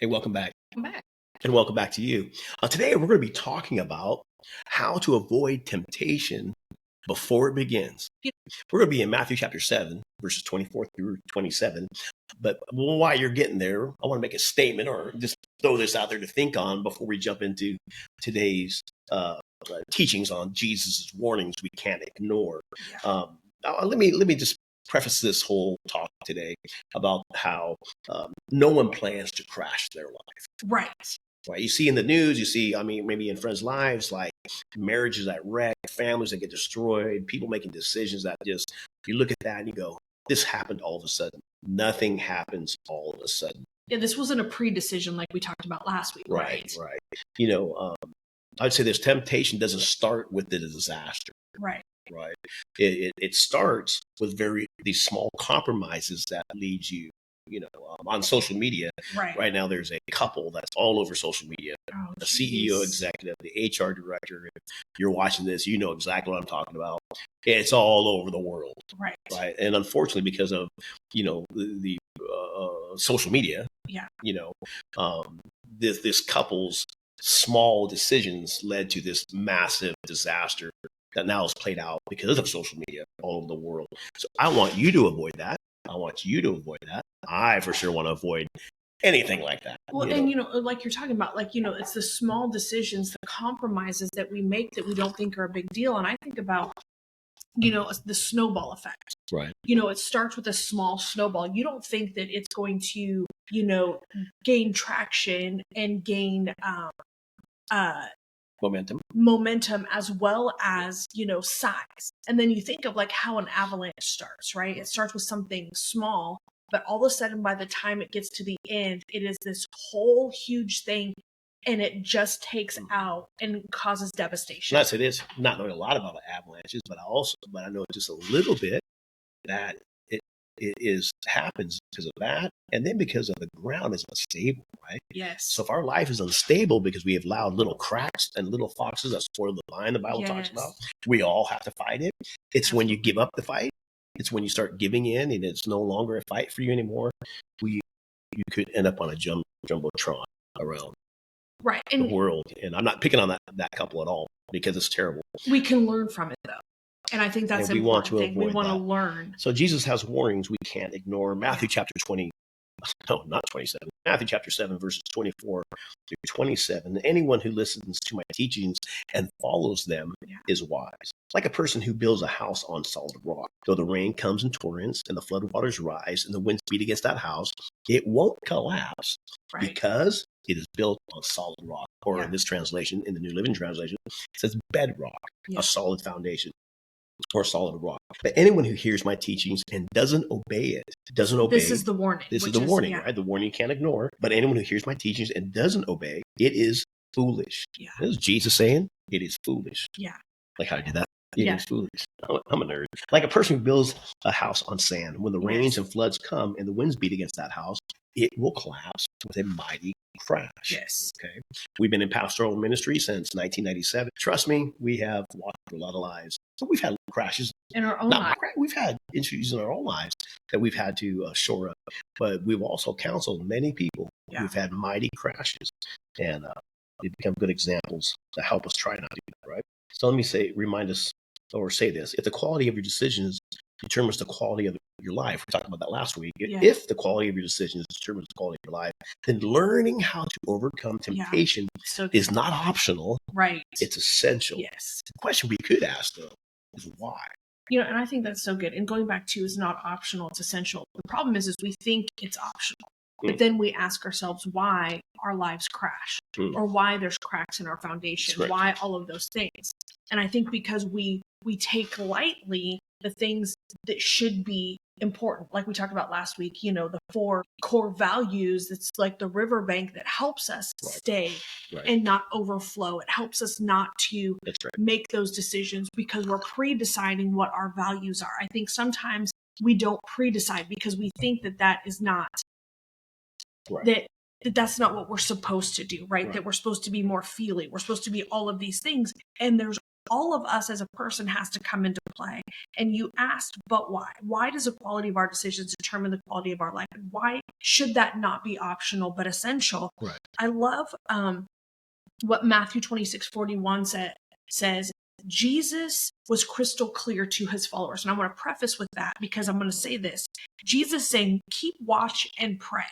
Hey, welcome back. Come back. And welcome back to you. Today, we're going to be talking about how to avoid temptation before it begins. We're going to be in Matthew chapter 7, verses 24 through 27. But while you're getting there, I want to make a statement or just throw this out there to think on before we jump into today's teachings on Jesus' warnings we can't ignore. Let me just preface this whole talk today about how no one plans to crash their life. Right. Right. You see in the news, maybe in friends' lives, like marriages that wreck, families that get destroyed, people making decisions that just, you look at that and you go, this happened all of a sudden. Nothing happens all of a sudden. Yeah, this wasn't a pre-decision like we talked about last week, right? Right. I'd say this temptation doesn't start with the disaster. Right. Right. It starts with these small compromises that leads you, on social media. Right now, there's a couple that's all over social media. The CEO executive, the HR director. If you're watching this, you know exactly what I'm talking about. It's all over the world. Right. And unfortunately, because of, the social media, this couple's small decisions led to this massive disaster that now is played out because of social media all over the world. So I want you to avoid that. I want you to avoid that. I for sure want to avoid anything like that. Well, like you're talking about, it's the small decisions, the compromises that we make that we don't think are a big deal. And I think about, the snowball effect. Right. It starts with a small snowball. You don't think that it's going to, gain traction and gain momentum as well as, size. And then you think of like how an avalanche starts, right? It starts with something small, but all of a sudden by the time it gets to the end, it is this whole huge thing, and it just takes out and causes devastation. That's it is not knowing a lot about avalanches, but I know just a little bit that it happens because of that, and then because of the ground is unstable, right? Yes. So if our life is unstable because we have allowed little cracks and little foxes that spoil the vine, the Bible talks about, we all have to fight it. It's when you give up the fight. It's when you start giving in, and it's no longer a fight for you anymore. You could end up on a jumbotron around the world. And I'm not picking on that couple at all because it's terrible. We can learn from it though. And I think that's an important thing. We want to learn. So Jesus has warnings we can't ignore. Matthew chapter 7, verses 24 through 27. Anyone who listens to my teachings and follows them is wise. Like a person who builds a house on solid rock. Though the rain comes in torrents and the floodwaters rise and the winds beat against that house, it won't collapse because it is built on solid rock. Or in this translation, in the New Living Translation, it says bedrock, a solid foundation. Or solid rock. But anyone who hears my teachings and doesn't obey. This is the warning. This is the warning, right? The warning you can't ignore. But anyone who hears my teachings and doesn't obey, it is foolish. Yeah. This is Jesus saying, it is foolish. Yeah. Like how I did that. It is foolish. I'm a nerd. Like a person who builds a house on sand. When the rains and floods come and the winds beat against that house, it will collapse with a mighty crash. Yes. Okay. We've been in pastoral ministry since 1997. Trust me, we have walked through a lot of lives. So we've had crashes in our own lives. We've had issues in our own lives that we've had to shore up. But we've also counseled many people who've had mighty crashes, and they become good examples to help us try not to do that. Right. So let me remind us, or say this: if the quality of your decisions determines the quality of your life, we talked about that last week. If the quality of your decisions determines the quality of your life, then learning how to overcome temptation is not optional. Right. It's essential. Yes. The question we could ask, though, is why? And I think that's so good. And going back to, it's not optional, it's essential. The problem is we think it's optional. But then we ask ourselves why our lives crash, or why there's cracks in our foundation, why all of those things. And I think because we take lightly the things that should be important, like we talked about last week, the 4 core values. It's like the riverbank that helps us stay and not overflow. It helps us not to make those decisions because we're pre-deciding what our values are. I think sometimes we don't pre-decide because we think that is not that's not what we're supposed to do, right? That we're supposed to be more feeling. We're supposed to be all of these things. And there's all of us as a person has to come into play. And you asked, but why? Why does the quality of our decisions determine the quality of our life? And why should that not be optional but essential? Right. I love what Matthew 26:41 says. Jesus was crystal clear to his followers. And I want to preface with that because I'm going to say this. Jesus saying, keep watch and pray.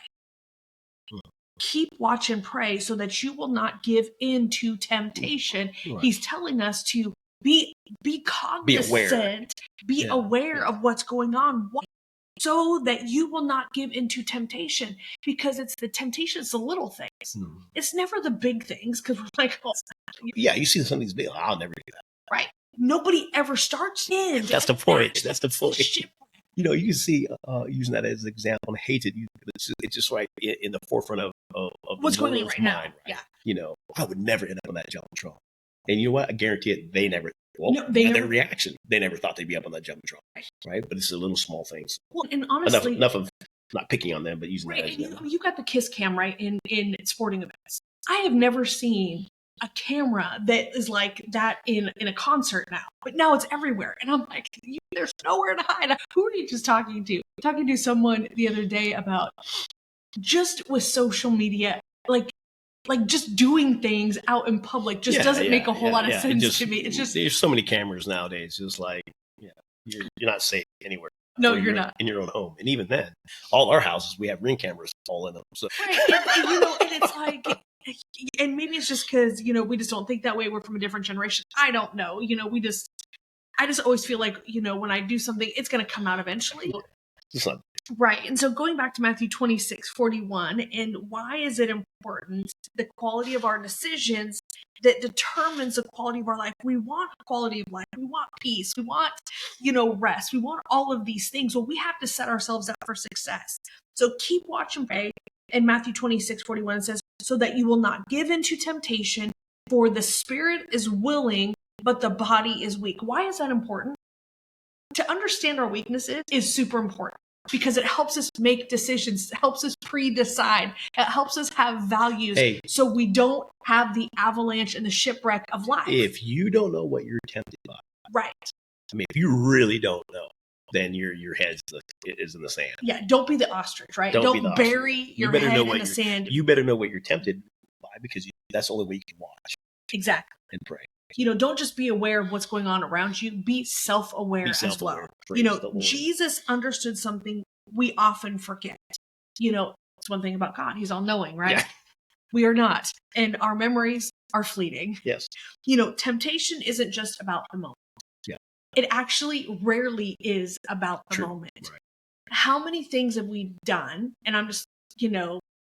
Keep watch and pray so that you will not give in to temptation. Right. He's telling us to be cognizant, be aware of what's going on, so that you will not give into temptation, because it's the temptation, it's the little things. It's never the big things, because we're like, oh, yeah, you see some of these videos, I'll never do that. Right. Nobody ever starts in. That's the point. That's the point. You know, you can see, using that as an example, I hate it. It's just right in the forefront of what's going on right now. Mind, right? Yeah. You know, I would never end up on that Jumbotron. And you know what? I guarantee it, they never, their reaction, they never thought they'd be up on that Jumbotron. Right? But it's the little small things. Well, and honestly, enough of not picking on them, but using that as you got the Kiss Cam, right, in sporting events. I have never seen a camera that is like that in a concert now, but now it's everywhere. And I'm like, there's nowhere to hide. Who are you just talking to? Talking to someone the other day about just with social media, like just doing things out in public just doesn't make a whole lot of sense to me. It's just, there's so many cameras nowadays. It's like, you're not safe anywhere. No, you're not in your own home. And even then, all our houses, we have Ring cameras all in them. So. Right. And, and it's like, and maybe it's just because, we just don't think that way. We're from a different generation. I don't know. I just always feel like, when I do something, it's going to come out eventually. Right. And so going back to Matthew 26:41, and why is it important? The quality of our decisions that determines the quality of our life. We want quality of life. We want peace. We want, rest. We want all of these things. Well, we have to set ourselves up for success. So keep watch and pray. And Matthew 26:41 says, so that you will not give into temptation, for the spirit is willing, but the body is weak. Why is that important? To understand our weaknesses is super important, because it helps us make decisions, it helps us pre-decide, it helps us have values, so we don't have the avalanche and the shipwreck of life. If you don't know what you're tempted by, right? I mean, if you really don't know, then your head is in the sand. Yeah, don't be the ostrich, right? Don't bury your head in the sand. You better know what you're tempted by, because that's the only way you can watch. Exactly. And pray. Don't just be aware of what's going on around you. Be self-aware as well. Jesus understood something we often forget. It's one thing about God. He's all-knowing, right? Yeah. We are not. And our memories are fleeting. Yes. Temptation isn't just about the moment. Yeah. It actually rarely is about the moment. Right. How many things have we done? And I'm just,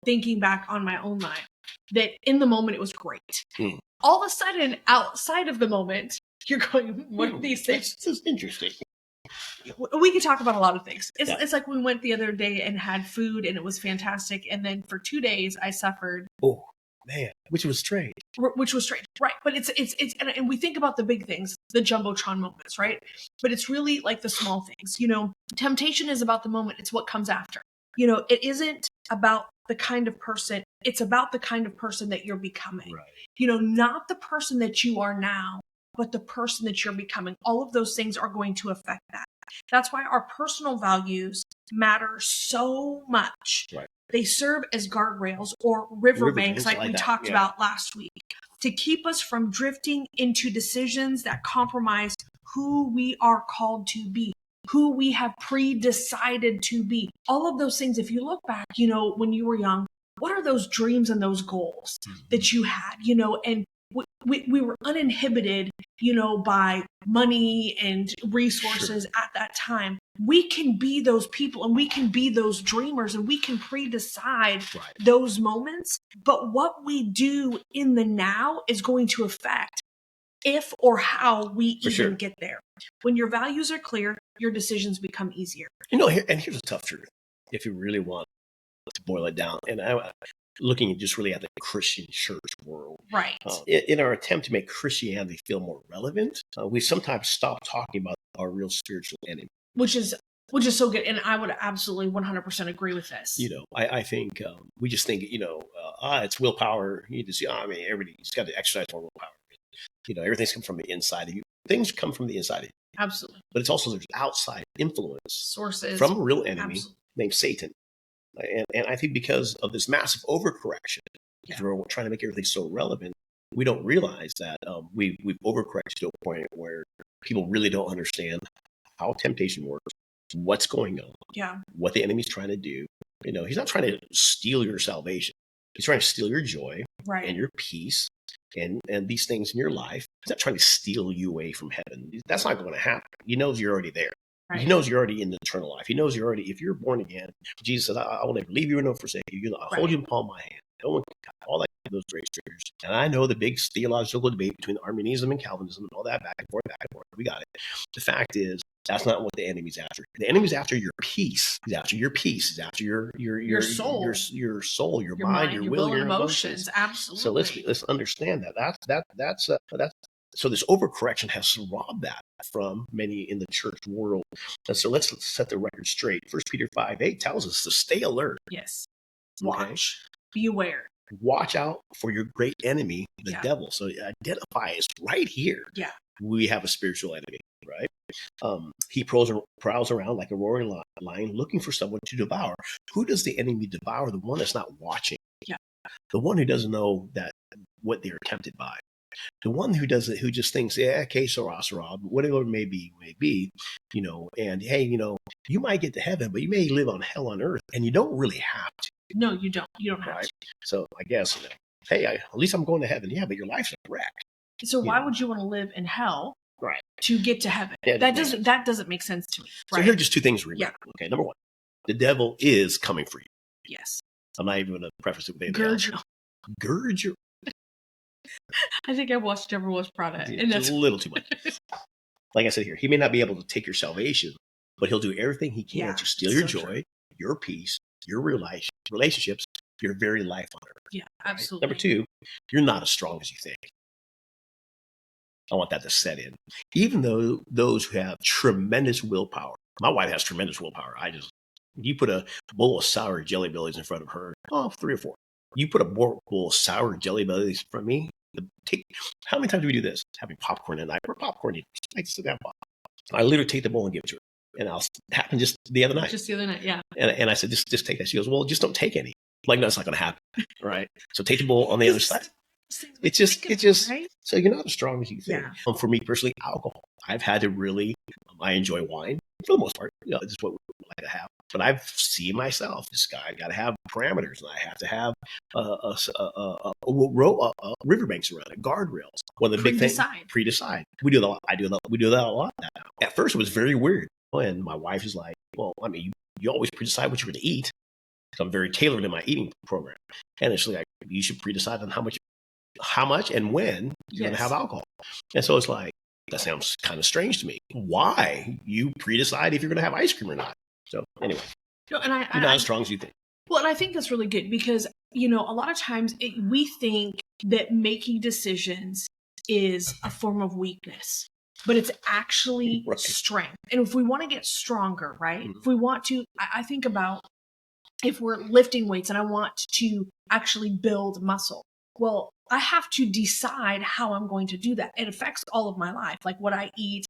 thinking back on my own life, that in the moment it was great. All of a sudden, outside of the moment, you're going, what are these things? This is interesting. We could talk about a lot of things. It's like we went the other day and had food, and it was fantastic. And then for 2 days, I suffered. Oh, man, which was strange. Right. But it's and we think about the big things, the Jumbotron moments, right? But it's really like the small things. Temptation is about the moment. It's what comes after. It isn't about the kind of person. It's about the kind of person that you're becoming. Right. Not the person that you are now, but the person that you're becoming. All of those things are going to affect that. That's why our personal values matter so much. Right. They serve as guardrails or riverbanks, like we talked about last week, to keep us from drifting into decisions that compromise who we are called to be, who we have pre-decided to be. All of those things, if you look back, when you were young, what are those dreams and those goals that you had, and we were uninhibited, by money and resources at that time. We can be those people, and we can be those dreamers, and we can pre-decide those moments. But what we do in the now is going to affect if or how we even get there. When your values are clear, your decisions become easier. Here's a tough truth. If you really want to boil it down, and looking just really at the Christian church world, right? In our attempt to make Christianity feel more relevant, we sometimes stop talking about our real spiritual enemy, which is so good. And I would absolutely 100% agree with this. I think we just think, it's willpower. Everybody's got to exercise more willpower. Everything's come from the inside of you. Things come from the inside of you. Absolutely. But it's also there's outside influence sources from a real enemy Absolutely. named Satan. And I think because of this massive overcorrection, because we're trying to make everything so relevant, we don't realize that we've overcorrected to a point where people really don't understand how temptation works, what's going on, what the enemy's trying to do. He's not trying to steal your salvation. He's trying to steal your joy and your peace and these things in your life. He's not trying to steal you away from heaven. That's not going to happen. He knows you're already there. Right. He knows you're already in the eternal life. He knows you're already, if you're born again, Jesus says, I will never leave you nor forsake you. I'll hold you in the palm of my hand. All that, those great scriptures. And I know the big theological debate between Arminianism and Calvinism and all that back and forth. We got it. The fact is, that's not what the enemy's after. The enemy's after your peace. He's after your peace. He's after your soul, your soul, your mind, your will, your emotions. Absolutely. So let's understand that. That's so this overcorrection has robbed that from many in the church world. And so let's set the record straight. 1 Peter 5:8 tells us to stay alert. Yes. Watch. Be aware. Watch out for your great enemy, the devil. So identify is right here. Yeah. We have a spiritual enemy, right? He prowls around like a roaring lion looking for someone to devour. Who does the enemy devour? The one that's not watching. Yeah. The one who doesn't know that what they're tempted by. The one who does it, who just thinks, okay, sera, whatever it may be, and hey, you might get to heaven, but you may live on hell on earth, and you don't really have to. No, you don't. You don't have to. So I guess, hey, at least I'm going to heaven. Yeah, but your life's a wreck. So why would you want to live in hell? Right. To get to heaven. Yeah, that doesn't make sense to me. Right? So here are just two things to remember. Yeah. Okay, number one, the devil is coming for you. Yes. I'm not even going to preface it with anything else. Gird your. I think I watched Never Was Prada. And that's a little too much. Like I said here, he may not be able to take your salvation, but he'll do everything he can to steal your joy, your peace, your relationships, your very life on earth. Yeah, absolutely. Right? Number two, you're not as strong as you think. I want that to set in. Even though those who have tremendous willpower, my wife has tremendous willpower. You put a bowl of sour jelly bellies in front of her, 3 or 4. You put a bowl of sour jelly bellies in front of me. How many times do we do this? Having popcorn at night. We're popcorn eaters. I sit down. I literally take the bowl and give it to her. And it happened just the other night. Just the other night, yeah. And I said, just take that. She goes, well, just don't take any. I'm like, no, it's not going to happen. Right. So take the bowl on the other side. It's just, right? So you're not as strong as you think. Yeah. For me personally, alcohol. I've had to really, I enjoy wine for the most part. This is what we like to have. But I've seen myself, this guy, got to have parameters, and I have to have riverbanks around it, guardrails. One of the big things, pre-decide. We do that a lot. We do that a lot now. At first, it was very weird. And my wife is like, well, I mean, you always pre-decide what you're going to eat. So I'm very tailored in my eating program. And it's like, you should pre-decide on how much and when you're going to have alcohol. And so it's like, that sounds kind of strange to me. Why? You pre-decide if you're going to have ice cream or not. So anyway, you're not as strong as you think. Well, and I think that's really good because, a lot of times we think that making decisions is a form of weakness, but it's actually strength. And if we want to get stronger, right? Mm-hmm. If we want to, I think about if we're lifting weights and I want to actually build muscle. Well, I have to decide how I'm going to do that. It affects all of my life, like what I eat,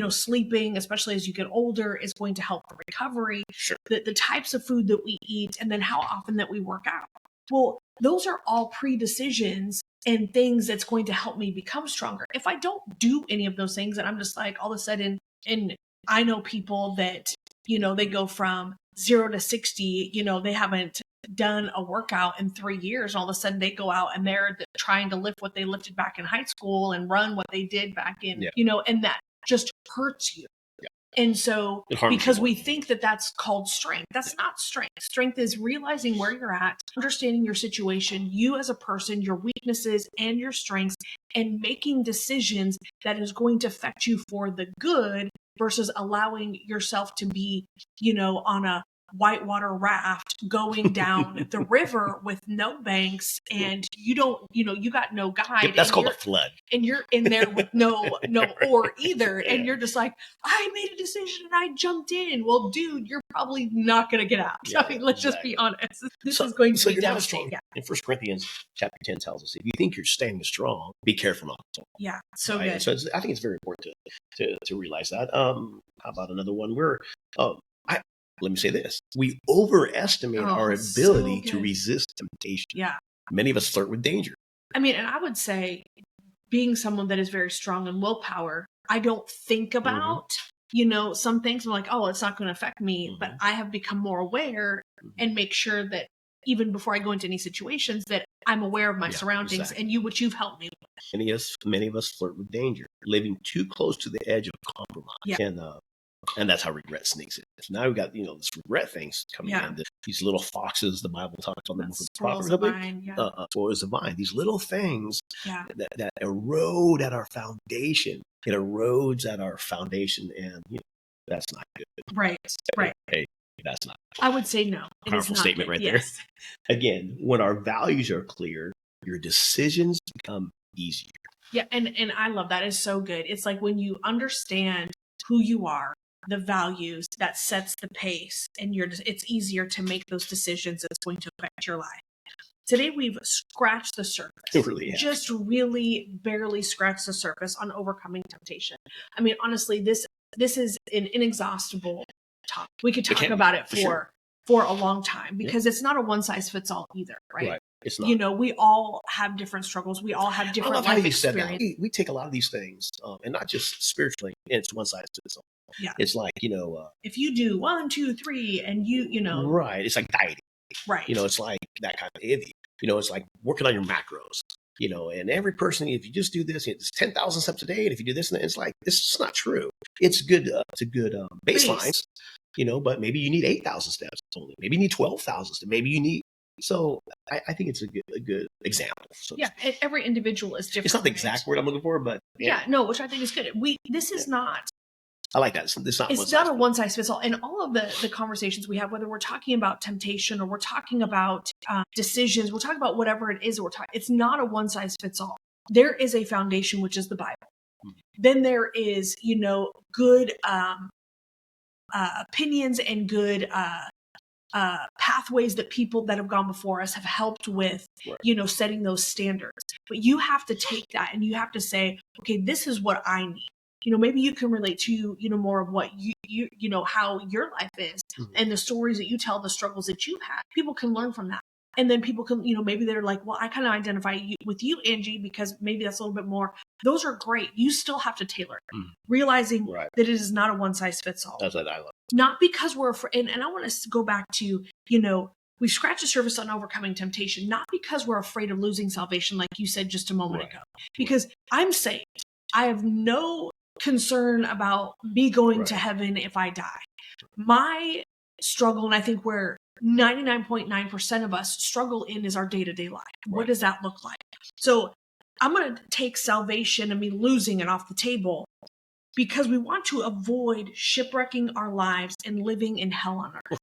sleeping, especially as you get older, is going to help the recovery, the types of food that we eat, and then how often that we work out. Well, those are all pre-decisions and things that's going to help me become stronger. If I don't do any of those things and I'm just like all of a sudden, and I know people that, they go from 0 to 60, they haven't done a workout in 3 years. All of a sudden they go out and they're trying to lift what they lifted back in high school and run what they did back in, and that just hurts you. Yeah. And so because we think that that's called strength, that's not strength. Strength is realizing where you're at, understanding your situation, you as a person, your weaknesses and your strengths, and making decisions that is going to affect you for the good versus allowing yourself to be, on a whitewater raft going down the river with no banks, and you got no guide. Yep, that's called a flood. And you're in there with no oar either. Yeah. And you're just like, I made a decision and I jumped in. Well, dude, you're probably not going to get out. Yeah, I mean, let's just be honest. This is going to be devastating. Yeah. In 1 Corinthians chapter 10 tells us, if you think you're standing strong, be careful not to. Yeah, so right? good. So I think it's very important to realize that. How about another one? Let me say this. We overestimate our ability to resist temptation. Yeah. Many of us flirt with danger. I mean, and I would say, being someone that is very strong in willpower, I don't think about, some things. I'm like, oh, it's not going to affect me. But I have become more aware and make sure that even before I go into any situations, that I'm aware of my surroundings and which you've helped me with. Many of us flirt with danger, living too close to the edge of compromise. Yeah. And that's how regret sneaks in. So now we've got, this regret things coming in. These little foxes, the Bible talks on them. Spoils the vine. Spoils the vine. These little things that erode at our foundation. It erodes at our foundation, and that's not good. Right. Hey, that's not good. I would say no. Powerful statement right there. Again, when our values are clear, your decisions become easier. Yeah, and I love that. It's so good. It's like when you understand who you are, the values, that sets the pace, and it's easier to make those decisions that's going to affect your life. Today we've scratched the surface. It really has. Just really barely scratched the surface on overcoming temptation. I mean, honestly, this is an inexhaustible topic. We could talk about it for a long time, because it's not a one size fits all either, right? It's not. We all have different struggles. We all have different life experiences. We take a lot of these things, and not just spiritually, it's one size fits all. Yeah. It's like, if you do 1, 2, 3, and right. It's like dieting. Right. It's like that kind of heavy. It's like working on your macros. And every person, if you just do this, it's 10,000 steps a day. And if you do this, and it's like, it's just not true. It's good. It's a good baseline. But maybe you need 8,000 steps only. Maybe you need 12,000 steps. Maybe you need. So I think it's a good example. So every individual is different. It's not the exact word I'm looking for, but which I think is good. This is not. I like that. It's not a one size fits all. And all of the conversations we have, whether we're talking about temptation or we're talking about decisions, we're talking about whatever it is it's not a one size fits all. There is a foundation, which is the Bible. Mm-hmm. Then there is, good opinions and good pathways that people that have gone before us have helped with, setting those standards. But you have to take that and you have to say, okay, this is what I need. Maybe you can relate to, more of what you how your life is, and the stories that you tell, the struggles that you had. People can learn from that. And then people can, maybe they're like, well, I kind of identify with you, Angie, because maybe that's a little bit more. Those are great. You still have to tailor it, realizing that it is not a one size fits all. That's what I love. Not because we're afraid. And I want to go back to, we scratched the surface on overcoming temptation, not because we're afraid of losing salvation, like you said just a moment ago, because I'm saved. I have no concern about me going to heaven if I die. My struggle, and I think where 99.9% of us struggle in, is our day-to-day life. What does that look like? So I'm going to take salvation and me losing it off the table, because we want to avoid shipwrecking our lives and living in hell on earth.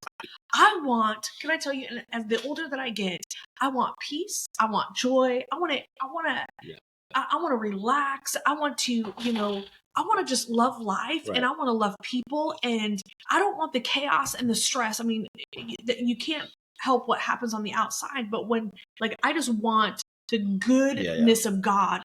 Can I tell you, as the older that I get, I want peace. I want joy. I want to relax. I want to, I want to just love life, and I want to love people, and I don't want the chaos and the stress. I mean, you can't help what happens on the outside, but I just want the goodness of God,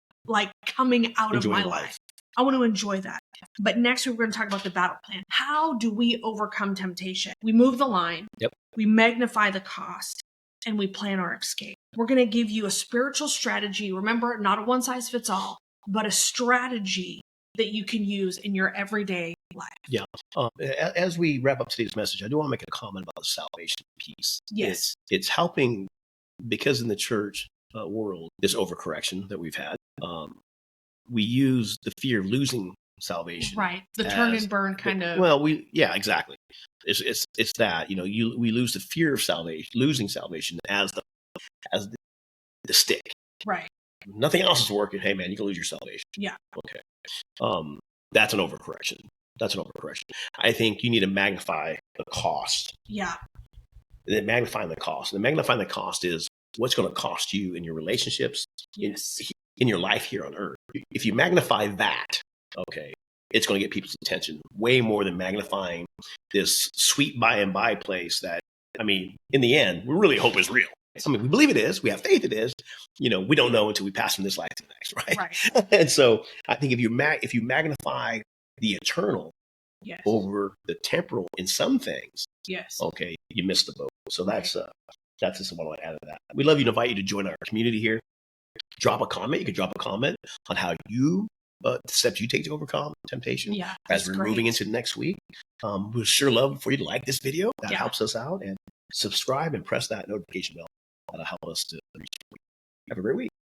coming out of my life. I want to enjoy that. But next we're going to talk about the battle plan. How do we overcome temptation? We move the line. Yep. We magnify the cost, and we plan our escape. We're going to give you a spiritual strategy. Remember, not a one size fits all, but a strategy that you can use in your everyday life. Yeah. As we wrap up today's message, I do want to make a comment about the salvation piece. Yes. It's helping, because in the church world, this overcorrection that we've had, we use the fear of losing salvation. Right. The turn and burn kind of. Well, exactly. It's that, we lose the fear of losing salvation as the stick. Right. Nothing else is working. Hey man, you can lose your salvation. Yeah. Okay. That's an overcorrection. That's an overcorrection. I think you need to magnify the cost. Yeah. And then magnifying the cost. And magnifying the cost is what's going to cost you in your relationships, yes, in your life here on earth. If you magnify that, okay, it's going to get people's attention way more than magnifying this sweet by and by place that, I mean, in the end, we really hope is real. I mean, we believe it is. We have faith it is. You know, we don't know until we pass from this life to the next, right? And so I think if you magnify the eternal yes, over the temporal in some things, yes, okay, you missed the boat. So that's just what I want to add to that. We'd love you to invite you to join our community here. Drop a comment. You can drop a comment on how you the steps you take to overcome temptation. Yeah, as we're moving into next week. We'd sure love for you to like this video. That helps us out, and subscribe and press that notification bell. That'll help us to reach. Have a great week.